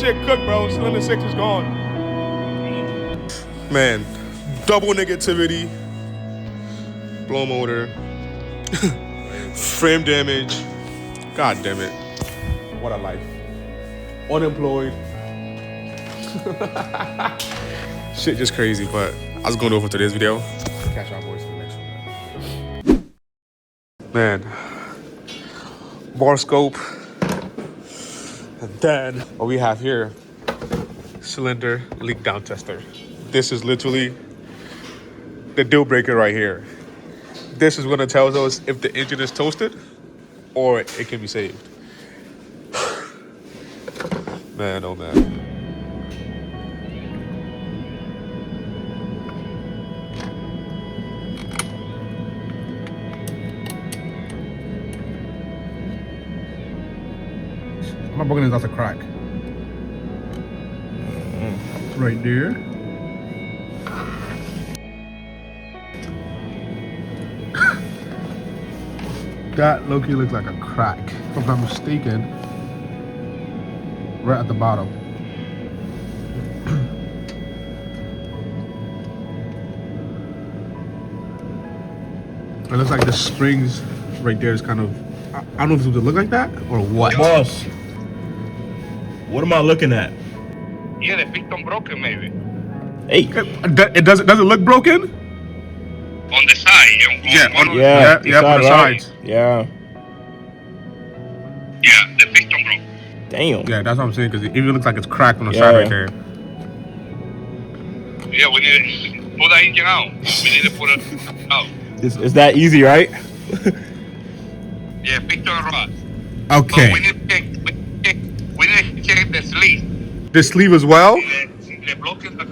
shit cooked, bro. Cylinder 6 is gone. Man, double negativity. Blow motor. Frame damage. God damn it. What a life. Unemployed. Shit just crazy, but I was going over for today's video. Catch y'all boys in the next one. Man. Bar scope. And then what we have here, cylinder leak down tester. This is literally the deal breaker right here. This is when it tells us if the engine is toasted or it can be saved. Man, oh man. My broken is that's a crack. Right there. That low-key looks like a crack. If I'm not mistaken. Right at the bottom. It looks like the springs right there is kind of, I don't know if it's supposed to look like that or what. Boss, what am I looking at? Yeah, the piston broken maybe. Hey. Does it look broken? On the side. On Yeah, on the sides. Yeah. Yeah, the piston broke. Damn. Yeah, that's what I'm saying, because it even looks like it's cracked on the side right there. Yeah, we need to pull that engine out. We need to pull it out. Is that easy, right? Yeah, piston rod. Okay. But we need to check the sleeve. The sleeve as well? The block is a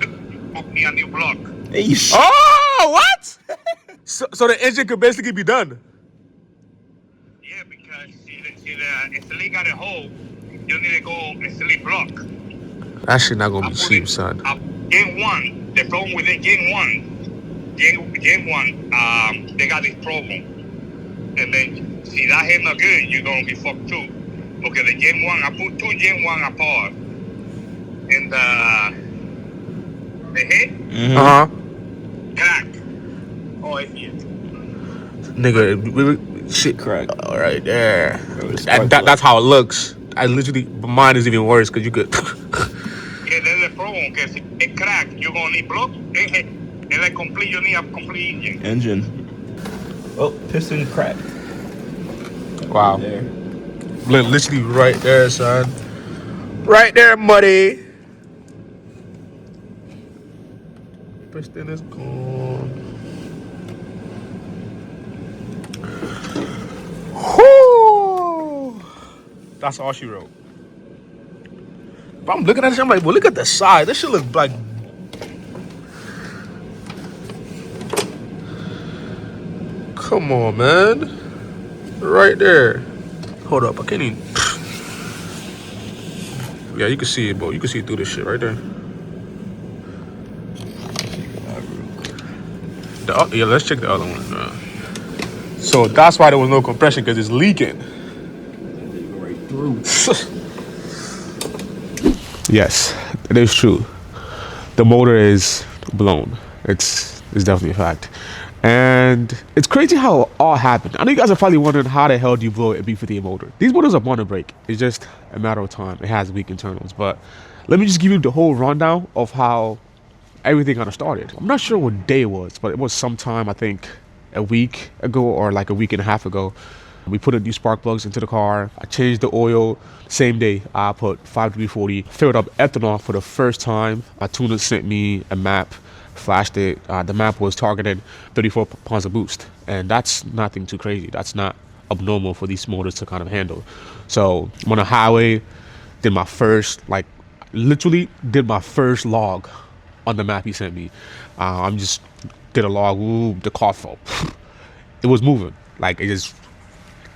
new block. Hey, Oh, what? so the engine could basically be done. Yeah, because see the sleeve got a hole. You need to go a sleeve block. That shit not gonna be cheap, son. Gen 1, the problem with the Gen 1, they got this problem. And then, see, that head not good, you're gonna be fucked too. Okay, the Gen 1, I put two Gen 1 apart. And the head, crack. Oh, it's here. Nigga, shit crack. All right, there. That's how it looks. I literally, mine is even worse because you could. Yeah, that's the problem. Because if it crack, you're gonna need block and head. And like complete, you need a complete engine. Oh, piston cracked. Wow. There. Literally right there, son. Right there, muddy. Piston is gone. Whoo! That's all she wrote. But I'm looking at this, I'm like, well, look at the side. This shit look like. Come on, man. Right there. Hold up, I can't even. Yeah, you can see it, bro. You can see through this shit right there. Yeah, let's check the other one. So that's why there was no compression, because it's leaking. Right through. Yes, it is true. The motor is blown. It's definitely a fact. And it's crazy how it all happened. I know you guys are probably wondering how the hell do you blow a B58 motor. These motors are bound to break. It's just a matter of time. It has weak internals. But let me just give you the whole rundown of how everything kind of started. I'm not sure what day it was, but it was sometime, I think, a week ago or like a week and a half ago. We put in new spark plugs into the car. I changed the oil. Same day, I put 5W40, filled up ethanol for the first time. My tuner sent me a map, flashed it. The map was targeted 34 pounds of boost. And that's nothing too crazy. That's not abnormal for these motors to kind of handle. So I'm on a highway, did my first, literally did my first log on the map he sent me. I'm just did a log, ooh, the car fell. It was moving, like it just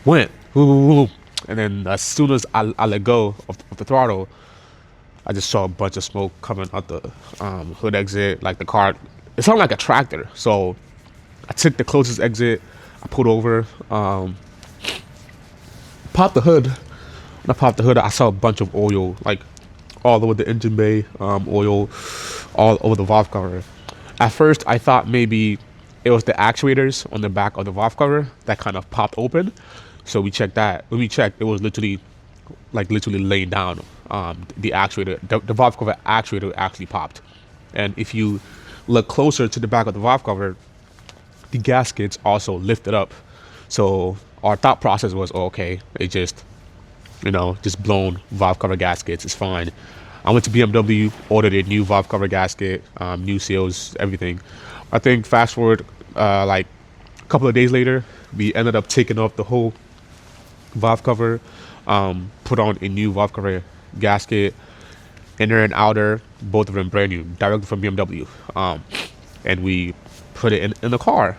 went, ooh. And then as soon as I let go of the throttle, I just saw a bunch of smoke coming out the hood exit, like the car. It sounded like a tractor. So I took the closest exit, I pulled over, popped the hood. When I popped the hood, I saw a bunch of oil, like all over the engine bay, oil all over the valve cover. At first, I thought maybe it was the actuators on the back of the valve cover that kind of popped open. So we checked that. When we checked, it was literally laying down. The actuator, the valve cover actuator actually popped. And if you look closer to the back of the valve cover, the gaskets also lifted up. So our thought process was, oh, okay, it just, just blown valve cover gaskets. It's fine. I went to BMW, ordered a new valve cover gasket, new seals, everything. I think fast forward like a couple of days later, we ended up taking off the whole valve cover, put on a new valve cover gasket, inner and outer, both of them brand new, directly from BMW. And we put it in the car.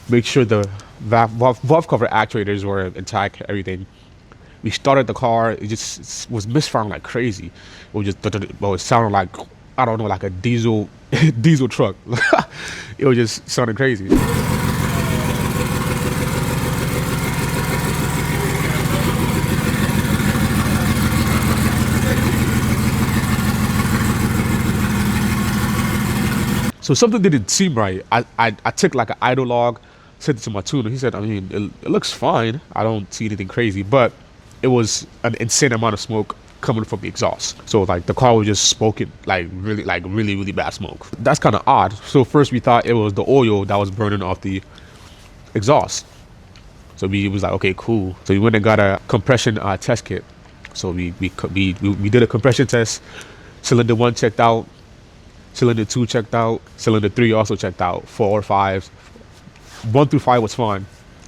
Make sure the valve cover actuators were intact, everything. We started the car. It just was misfiring like crazy. It was just, it sounded like, I don't know, like a diesel truck. It was just sounding crazy. So something didn't seem right. I took like an idle log, sent it to my tuner. He said, I mean, it looks fine. I don't see anything crazy, but it was an insane amount of smoke coming from the exhaust. So like the car was just smoking like really bad smoke. That's kind of odd. So first we thought it was the oil that was burning off the exhaust. So we was like, okay, cool. So we went and got a compression test kit. So we did a compression test. Cylinder 1 checked out. Cylinder 2 checked out. Cylinder 3 also checked out. 4 or 5. 1 through 5 was fine.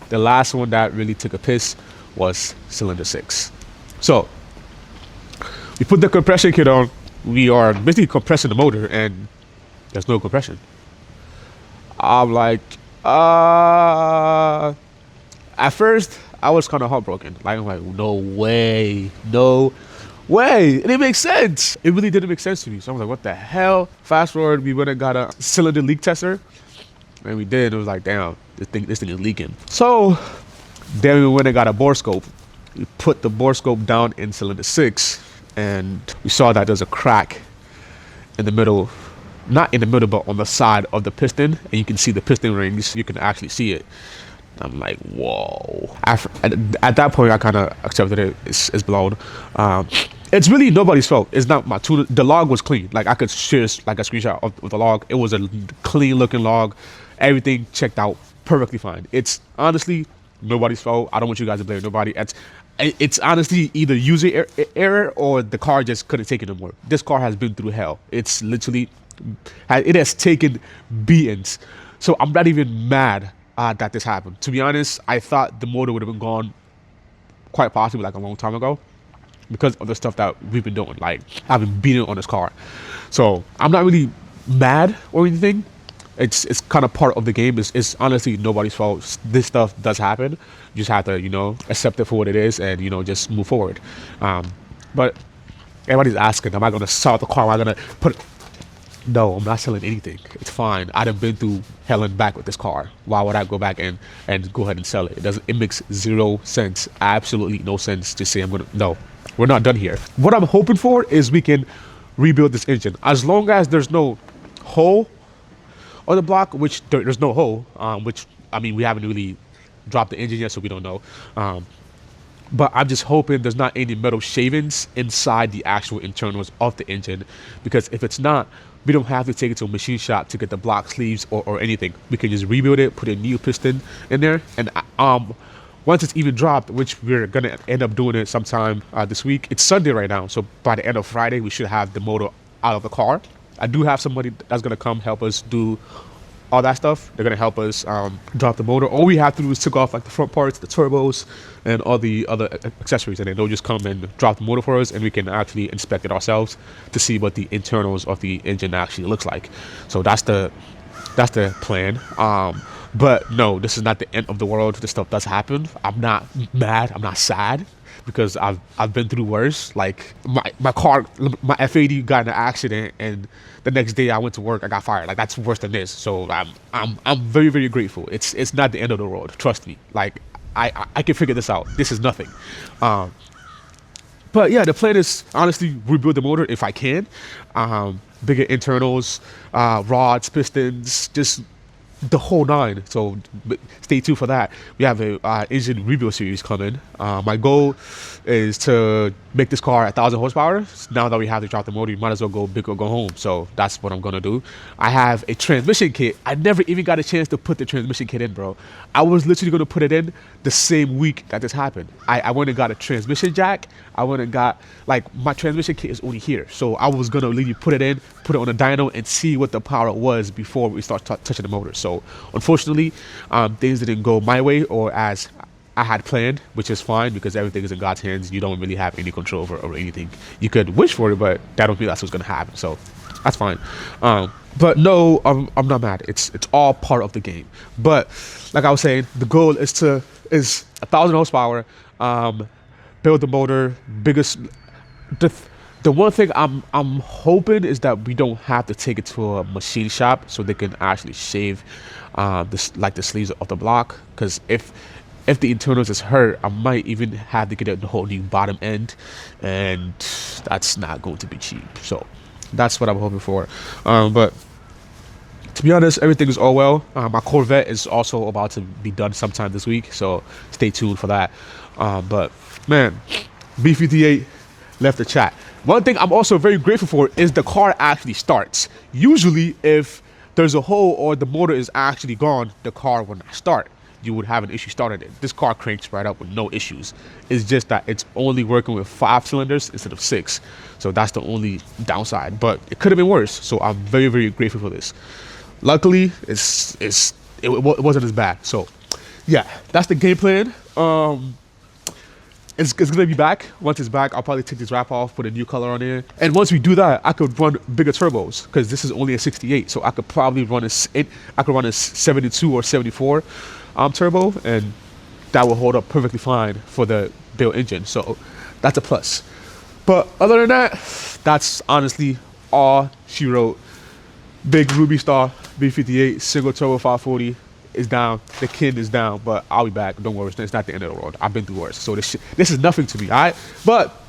The last one that really took a piss was cylinder 6. So we put the compression kit on. We are basically compressing the motor and there's no compression. I'm like, at first I was kind of heartbroken. Like, I'm like, no way. And it makes sense. It really didn't make sense to me. So I was like, what the hell? Fast forward, we went and got a cylinder leak tester. And we did. It was like, damn, this thing is leaking. So then we went and got a bore scope. We put the bore scope down in cylinder 6. And we saw that there's a crack in the middle. Not in the middle, but on the side of the piston. And you can see the piston rings. You can actually see it. I'm like, whoa. At that point, I kind of accepted it. It's blown. It's really nobody's fault. It's not my tuner. The log was clean. Like, I could share like a screenshot of the log. It was a clean looking log. Everything checked out perfectly fine. It's honestly nobody's fault. I don't want you guys to blame nobody. It's honestly either user error or the car just couldn't take it anymore. This car has been through hell. It's literally, it has taken beatings. So I'm not even mad that this happened. To be honest, I thought the motor would have been gone quite possibly like a long time ago because of the stuff that we've been doing, like I've been beating on this car. So I'm not really mad or anything. It's kind of part of the game. It's honestly nobody's fault. This stuff does happen. You just have to, accept it for what it is and, just move forward. But everybody's asking, am I going to sell the car? Am I going to put it? No, I'm not selling anything. It's fine. I've been through hell and back with this car. Why would I go back and go ahead and sell it? It makes 0 sense. Absolutely no sense to say no, we're not done here. What I'm hoping for is we can rebuild this engine. As long as there's no hole on the block, which there's no hole, which, I mean, we haven't really dropped the engine yet, so we don't know. But I'm just hoping there's not any metal shavings inside the actual internals of the engine, because if it's not, we don't have to take it to a machine shop to get the block sleeves or anything. We can just rebuild it, put a new piston in there, and once it's even dropped, which we're gonna end up doing it sometime this week. It's Sunday right now, so by the end of Friday, we should have the motor out of the car. I do have somebody that's gonna come help us do all that stuff. They're gonna help us drop the motor. All we have to do is take off like the front parts, the turbos, and all the other accessories, and then they'll just come and drop the motor for us, and we can actually inspect it ourselves to see what the internals of the engine actually looks like. So that's the plan. But no, this is not the end of the world. This stuff does happen. I'm not mad. I'm not sad, because I've been through worse. Like my car, my F80 got in an accident, and the next day I went to work, I got fired. Like, that's worse than this. So I'm very, very grateful. It's not the end of the world. Trust me. Like, I can figure this out. This is nothing. But yeah, the plan is honestly rebuild the motor if I can. Bigger internals, rods, pistons, just the whole nine. So stay tuned for that. We have a engine rebuild series coming. My goal is to make this car 1,000 horsepower. Now that we have to drop the motor, you might as well go big or go home. So that's what I'm gonna do. I have a transmission kit. I never even got a chance to put the transmission kit in, bro. I was literally gonna put it in the same week that this happened. I went and got a transmission jack. I went and got, like, my transmission kit is only here. So I was gonna literally put it in, put it on a dyno, and see what the power was before we start touching the motor. So unfortunately, things didn't go my way or as I had planned, which is fine because everything is in God's hands. You don't really have any control over anything. You could wish for it, but that don't mean that's what's gonna happen. So that's fine. But no, I'm not mad. It's all part of the game. But like I was saying, the goal is 1,000 horsepower. Build the motor, biggest. The one thing I'm hoping is that we don't have to take it to a machine shop so they can actually shave the sleeves of the block. Because if the internals is hurt, I might even have to get the whole new bottom end, and that's not going to be cheap. So that's what I'm hoping for. But to be honest, everything is all well. My Corvette is also about to be done sometime this week, so stay tuned for that. But man, B58 left the chat. One thing I'm also very grateful for is the car actually starts. Usually, if there's a hole or the motor is actually gone, the car will not start. You would have an issue starting it. This car cranks right up with no issues. It's just that it's only working with 5 cylinders instead of 6. So that's the only downside. But it could have been worse. So I'm very, very grateful for this. Luckily, it wasn't as bad. So yeah, that's the game plan. It's gonna be back. Once it's back, I'll probably take this wrap off, put a new color on there. And once we do that, I could run bigger turbos because this is only a 68. So I could probably run a 72 or 74 turbo, and that will hold up perfectly fine for the built engine. So that's a plus. But other than that, that's honestly all she wrote. Big Ruby Star B58 single turbo 540 is down. The kid is down, but I'll be back. Don't worry, it's not the end of the world. I've been through worse, so this is nothing to me. All right, but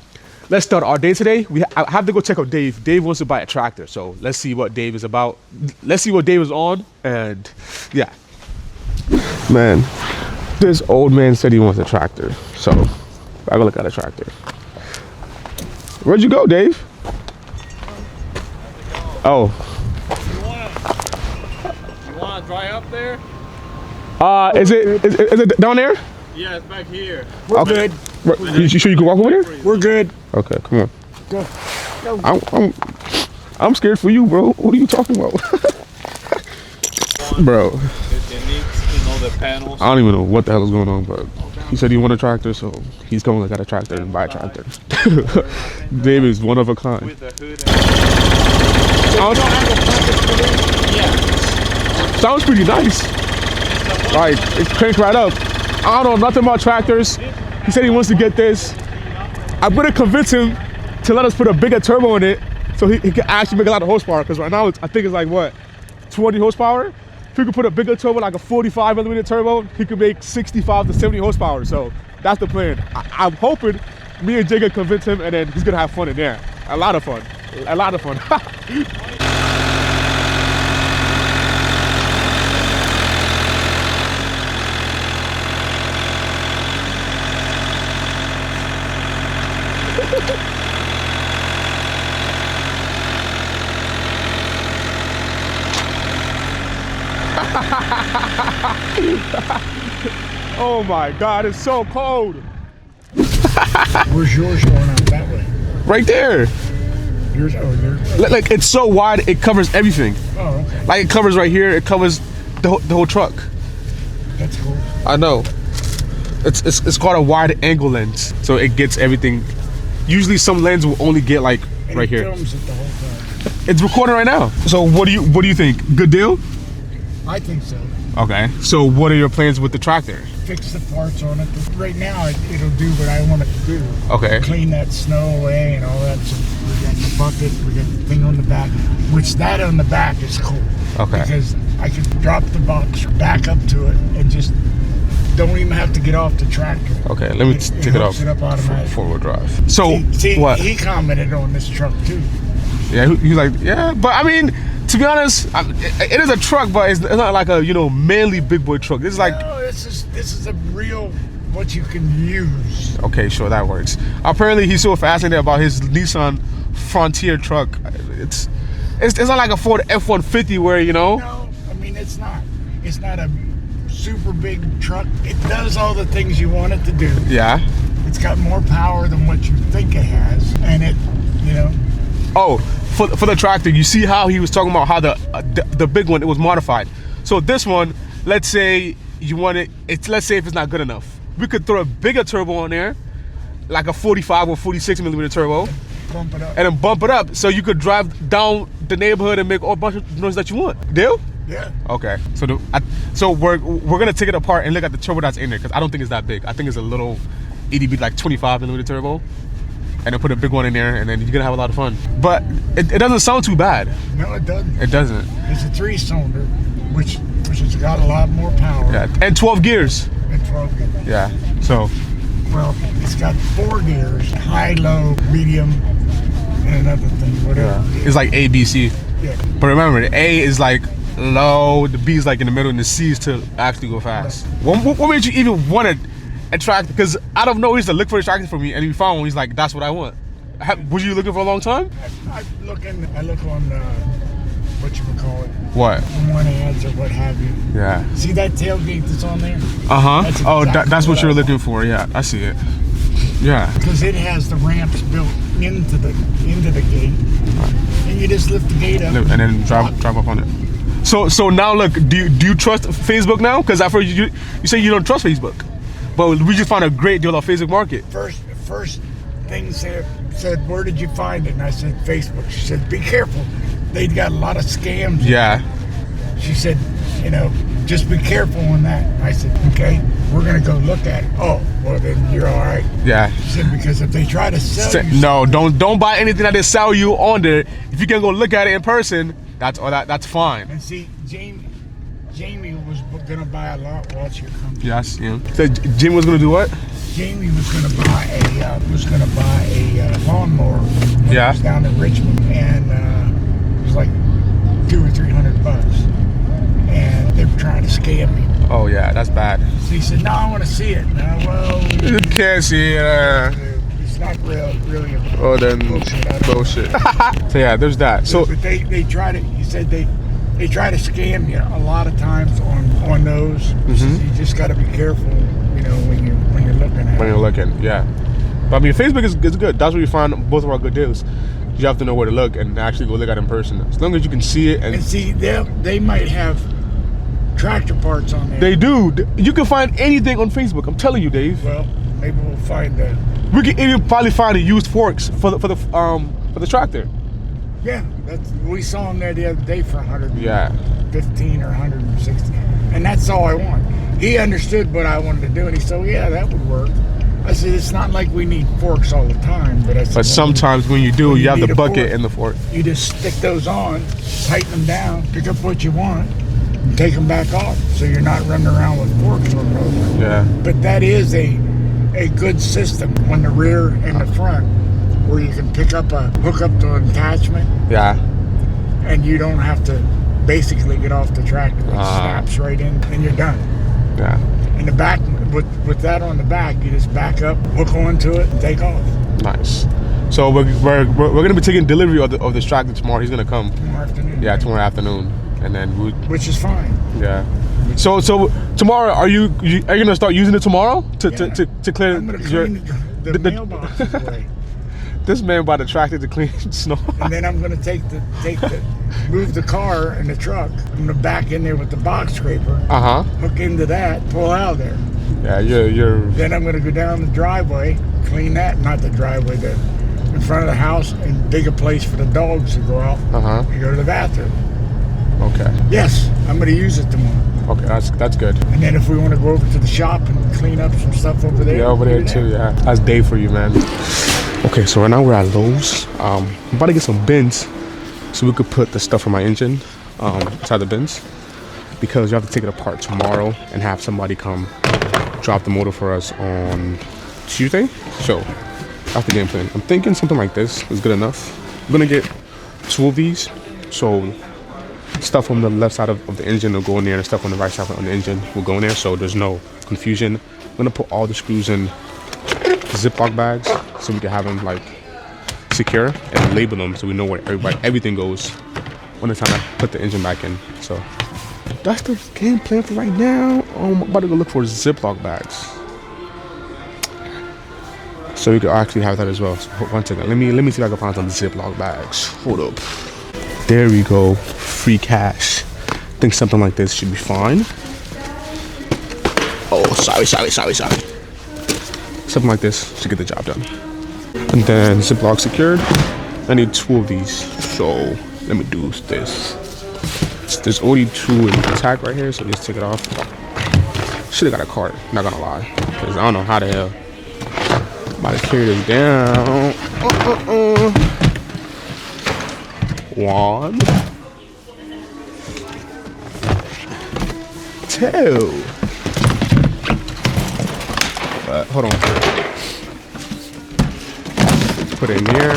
let's start our day today. I have to go check out Dave. Dave wants to buy a tractor, so let's see what Dave is about. Let's see what Dave is on, and yeah. Man, this old man said he wants a tractor, so I go look at a tractor. Where'd you go, Dave? Oh. You wanna dry up there? Is it down there? Yeah, it's back here. We're good. You sure you can walk over there? We're good. Okay, come on. Go. I'm scared for you, bro. What are you talking about? Bro. The panels. I don't even know what the hell is going on, but he said he wanted a tractor, so he's going to get a tractor and buy a tractor. Dave is one of a kind. With the hood Sounds pretty nice. Like, it's cranked right up. I don't know nothing about tractors. He said he wants to get this. I'm gonna convince him to let us put a bigger turbo in it so he can actually make a lot of horsepower, because right now I think it's like, what, 20 horsepower? If he could put a bigger turbo, like a 45 millimeter turbo, he could make 65 to 70 horsepower. So that's the plan. I'm hoping me and Jay can convince him, and then he's gonna have fun in there. A lot of fun. A lot of fun. Oh my God, it's so cold. Where's yours going out that way? Right there. Yours, oh, yours. Like, it's so wide, it covers everything. Oh, okay. Like, it covers right here, it covers the whole truck. That's cool. I know. It's called a wide angle lens, so it gets everything. Usually some lens will only get like And right it here. films it the whole time. It's recording right now. So what do you think? Good deal? I think so. Okay. So what are your plans with the tractor? Fix the parts on it. Right now, it'll do what I want it to do. Okay. Clean that snow away and all that. So we got the bucket, we got the thing on the back, which that on the back is cool. Okay. Because I can drop the box back up to it and just don't even have to get off the tractor. Okay, let me take it off. It up automatically. Four-wheel drive. So See, what? he commented on this truck too. Yeah, he's like, yeah, but I mean, to be honest, it is a truck, but it's not like a manly big boy truck. This is like, no, this is a real what you can use. Okay, sure, that works. Apparently, he's so fascinated about his Nissan Frontier truck. It's not like a Ford F-150 where No, I mean it's not. It's not a super big truck. It does all the things you want it to do. Yeah. It's got more power than what you think it has, and it, Oh, for the tractor, you see how he was talking about how the big one, it was modified. So this one, let's say you want it. Let's say if it's not good enough, we could throw a bigger turbo on there, like a 45 or 46 millimeter turbo, bump it up. and then bump it up so you could drive down the neighborhood and make a bunch of noise that you want. Deal? Yeah. Okay. So we're gonna take it apart and look at the turbo that's in there because I don't think it's that big. I think it's a little EDB, like 25 millimeter turbo, and then put a big one in there, and then you're gonna have a lot of fun. But it doesn't sound too bad. No, it doesn't. It doesn't. It's a 3-cylinder, which has got a lot more power. Yeah, and 12 gears. And 12 gears. Yeah. So. Well, it's got 4 gears: high, low, medium, and another thing, whatever. Yeah. It's like A, B, C. Yeah. But remember, the A is like low, the B is like in the middle, and the C is to actually go fast. What made you even want a tractor? Because out of nowhere, he used to look for a tractor for me, and he found one. He's like, "That's what I want." Was you looking for a long time? I look on what you would call it. What? On ads or what have you. Yeah. See that tailgate that's on there? That's exactly that's what what you were I looking for. Yeah, I see it. Yeah. Because it has the ramps built into the gate, and you just lift the gate up And then drive up on it. So now look, do you trust Facebook now? Because at first you say you don't trust Facebook, but we just found a great deal on Facebook Market. First thing said, where did you find it? And I said, Facebook. She said, be careful. They've got a lot of scams. Yeah. She said, just be careful on that. I said, okay, we're going to go look at it. Oh, well, then you're all right. Yeah. She said, because if they try to sell you no, don't buy anything that they sell you on there. If you can go look at it in person, that's fine. And see, Jamie was going to buy a lot. Watch your company. Yes, yeah. So Jim was going to do what? Jamie was going to buy a lawnmower. Yeah. It was down in Richmond, and it was like $200 or $300, and they were trying to scam me. Oh yeah, that's bad. So he said, "No, I want to see it." Now, well, You can't see it. it's not really. Oh, then bullshit. So yeah, there's that. So but they try to. He said they try to scam you a lot of times on those. Mm-hmm. You just got to be careful, when you're looking at. when you're looking, yeah. But I mean, Facebook is good. That's where you find both of our good deals. You have to know where to look and actually go look at it in person. As long as you can see it And see, they might have tractor parts on there. They do. You can find anything on Facebook. I'm telling you, Dave. Well, maybe we'll find that. We can even probably find used forks for the tractor. Yeah, we saw them there the other day for 115 Yeah. or 160, and that's all I want. He understood what I wanted to do, and he said, "Yeah, that would work." I said, "It's not like we need forks all the time, but I said, But sometimes when you do, when you have need the a bucket fork, and the fork. You just stick those on, tighten them down, pick up what you want, and take them back off, so you're not running around with forks over and over." Yeah. But that is a good system on the rear and the front, where you can hook up to an attachment, Yeah. and you don't have to basically get off the tractor. It snaps right in, and you're done. Yeah. In the back, with that on the back, you just back up, hook onto it, and take off. Nice. So we're gonna be taking delivery of this tractor tomorrow. He's gonna come. Tomorrow afternoon. Yeah, tomorrow afternoon, and then Which is fine. Yeah. So tomorrow, are you gonna start using it tomorrow to clear I'm gonna your clean the mailboxes away. This man bought a tractor to clean snow. And then I'm gonna move the car and the truck. I'm gonna back in there with the box scraper. Hook into that, pull out of there. Yeah, you're. Then I'm gonna go down the driveway, clean that, not the driveway, in front of the house, and dig a place for the dogs to go out and go to the bathroom. Okay. Yes, I'm gonna use it tomorrow. Okay, that's good. And then if we want to go over to the shop and clean up some stuff over there. Yeah, over there too. Yeah, that's Dave for you, man. Okay, so right now we're at Lowe's. I'm about to get some bins so we could put the stuff from my engine inside the bins, because you have to take it apart tomorrow and have somebody come drop the motor for us on Tuesday. So that's the game plan. I'm thinking something like this is good enough. I'm gonna get 2 of these. So stuff on the left side of the engine will go in there, and stuff on the right side of the engine will go in there, so there's no confusion. I'm gonna put all the screws in Ziploc bags so we can have them like secure and label them so we know where everything goes when it's time to put the engine back in. So that's the game plan for right now. I'm about to go look for Ziploc bags so we can actually have that as well. So one second, let me see if I can find some Ziploc bags. Hold up. There we go. Free cash. I think something like this should be fine. Oh, sorry. Something like this should get the job done. And then Ziploc secured. I need 2 of these. So let me do this. There's only 2 intact right here, so just take it off. Should have got a cart, not gonna lie, because I don't know how the hell I'm about to carry this down. 1, 2. Hold on. Put it in there.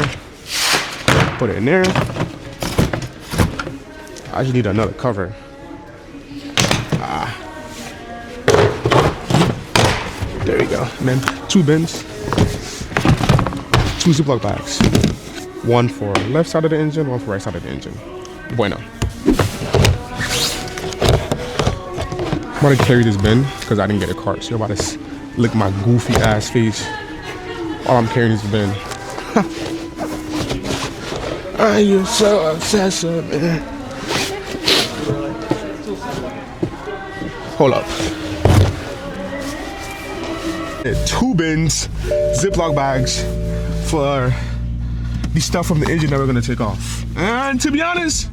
Put it in there. I just need another cover. There we go. And then 2 bins. 2 Ziploc bags. 1 for left side of the engine, 1 for right side of the engine. Bueno. I'm about to carry this bin because I didn't get a cart. So you're about to lick my goofy ass face while I'm carrying this bin. Oh, you're so obsessive, man. Hold up. 2 bins, Ziploc bags for the stuff from the engine that we're gonna take off. And to be honest,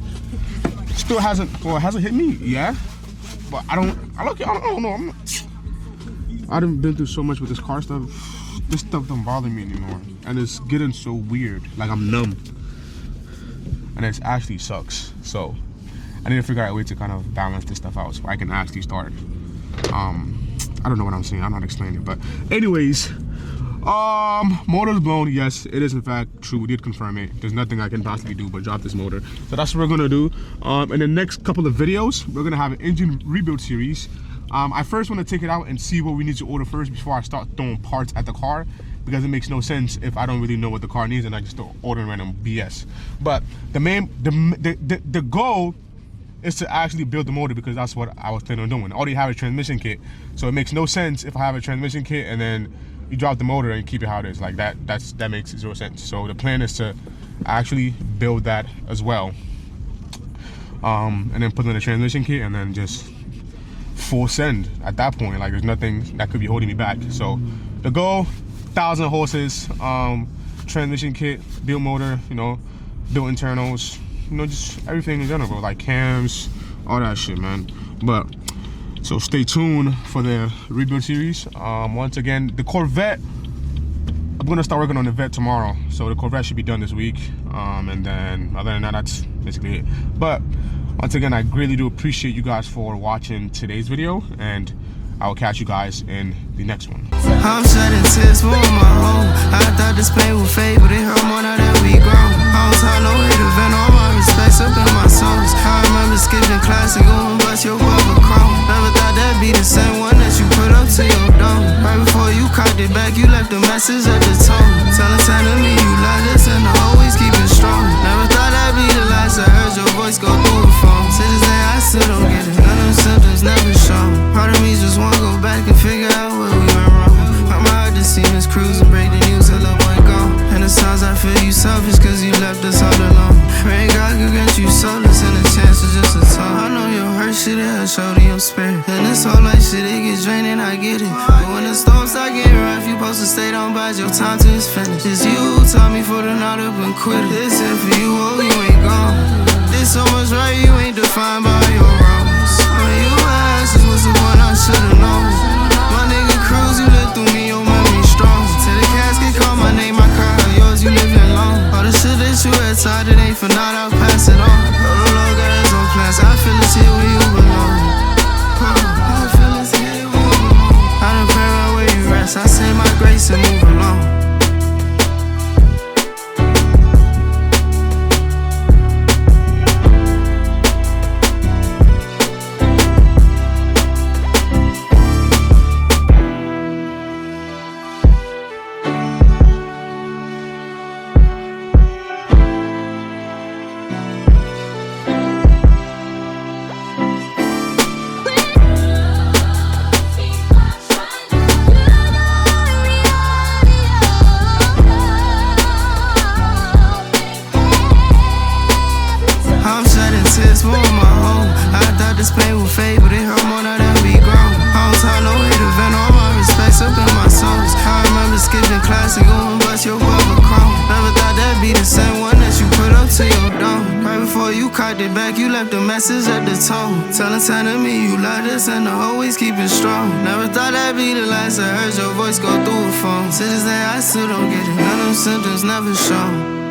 still hasn't hit me, yeah. But I don't know. I done been through so much with this car stuff. This stuff don't bother me anymore, and it's getting so weird. Like I'm numb, and it actually sucks. So I need to figure out a way to kind of balance this stuff out so I can actually start. I don't know what I'm saying. I'm not explaining it, but anyways, motor's blown. Yes, it is in fact true. We did confirm it. There's nothing I can possibly do but drop this motor. So that's what we're gonna do. In the next couple of videos, we're gonna have an engine rebuild series. I first want to take it out and see what we need to order first before I start throwing parts at the car, because it makes no sense if I don't really know what the car needs and I just start ordering random BS. But the goal is to actually build the motor, because that's what I was planning on doing. I already have a transmission kit, so it makes no sense if I have a transmission kit and then you drop the motor and keep it how it is. Like that makes 0 sense. So the plan is to actually build that as well, and then put in a transmission kit and then just full send at that point. Like there's nothing that could be holding me back. So the goal, 1,000 horses, transmission kit, build motor, you know, build internals, you know, just everything in general, like cams, all that shit, man. But so stay tuned for the rebuild series. Once again, the Corvette, I'm gonna start working on the Vet tomorrow, so the Corvette should be done this week. And then other than that, that's basically it. But once again, I greatly do appreciate you guys for watching today's video, and I will catch you guys in the next one. I'm shedding tears for my home. I thought this pain would fade, but it hurt more now that we grown. I don't talk no hate event, all my respects up in my songs. I remember skipping class and going bust your brother chrome. Never thought that'd be the same one that you put up to your dome. Right before you cocked it back, you left a message at the tone. Telling me you love this and I always keep it strong. Never thought that'd be the last I heard your voice go through the phone. To this day I still don't get it, none of them symptoms never shown. Part of me just wanna go back and figure out where we went wrong. I'm hard to see us cruise and break the news till love ain't gone. And the times I feel you selfish cause you left us all alone. Pray God could grant you solace and a chance to just a talk. I know your hurt shit, it'll show to your spirit. And this whole life shit, it gets draining, I get it. But when the storm start getting rough, you supposed to stay down by your time till it's finished. It's you who taught me for the not up and quit it. This it for you, oh you ain't gone. There's so much right, you ain't defined by your wrongs. When you ask us what's the point, I should've known. My nigga Cruz, you lived through me, your memory strong. Till the casket call my name, I cry out yours, you living long. All the shit that you had taught, it ain't for naught, I'll pass it on. Oh the Lord got his own plans, I feel it's here where you belong. I feel it's here where you belong. I done you cocked it back, you left a message at the tone. Telling time to me you love this and I always keep it strong. Never thought that'd be the last I heard your voice go through a phone. To this day I still don't get it, none of them symptoms never shown.